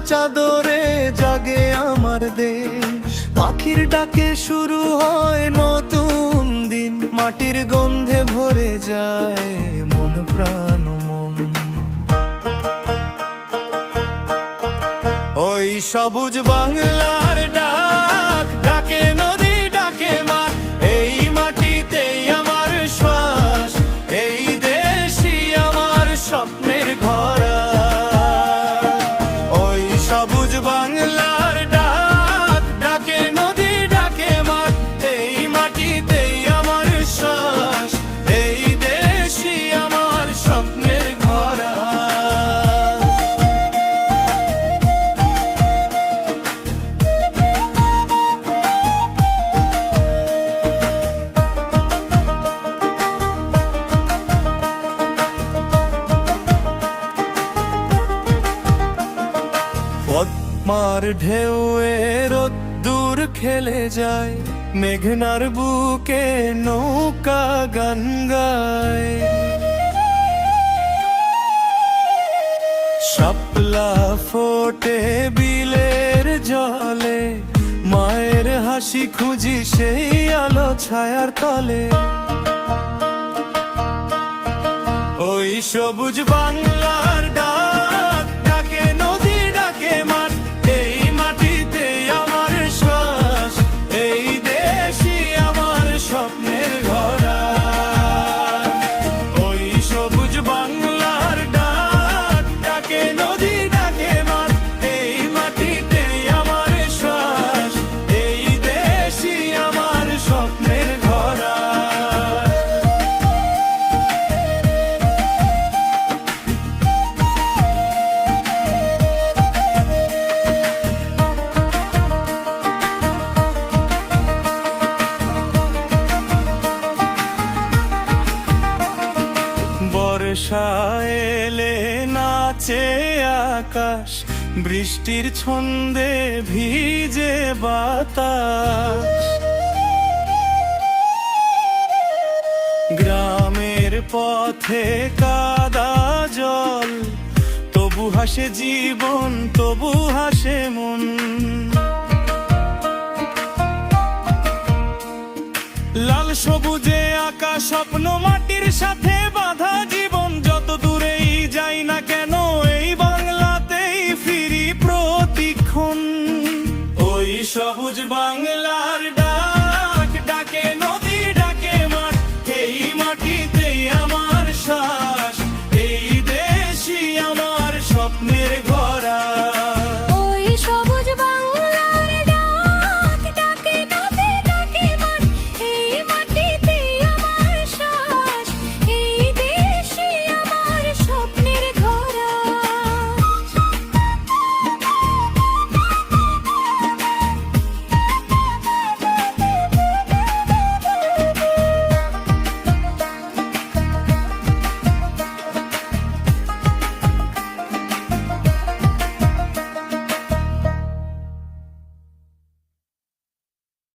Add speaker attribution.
Speaker 1: চাদরে জাগে আমার দেশ, পাখির ডাকে শুরু হয় নতুন দিন, মাটির গন্ধে ভরে যায় মন প্রাণ মন। ওই সবুজ বাংলার ডাক ডাকে নদী ডাকে মাঠ, এই মাটিতেই আমার শ্বাস, এই দেশই আমার স্বপ্নের ঘর। ওই সবুজ বাংলার ডাক ডাকে নদী ডাকে মাঠ, এই মাটিতেই আমার শ্বাস, এই দেশই আমার স্বপ্নের ঘর। পদ্মার ঢেউয়ে রোদ্দুর খেলে যায়, মেঘনার বুকে নৌকা গান গায়। শাপলা ফোটে বিলের জলে, মায়ের হাসি খুঁজি সেই আলো ছায়ার তলে। ওই সবুজ বাংলার ডাক ডাকে নদী ডাকে মাঠ, এই মাটিতে আমার শ্বাস, এই দেশই আমার স্বপ্নের ঘর। ওই সবুজ বাংলার ডাক ডাকে নদী ডাকে মাঠ, এই মাটিতে আমার শ্বাস, এই দেশই আমার স্বপ্নের ঘর। বর্ষা এলে নাচে আকাশ, বৃষ্টির ছন্দে ভিজে বাতাস। গ্রামের পথে কাদা জল, তবু হাসে জীবন, তবু হাসে মন। লাল সবুজে আকাশ স্বপ্ন মাটি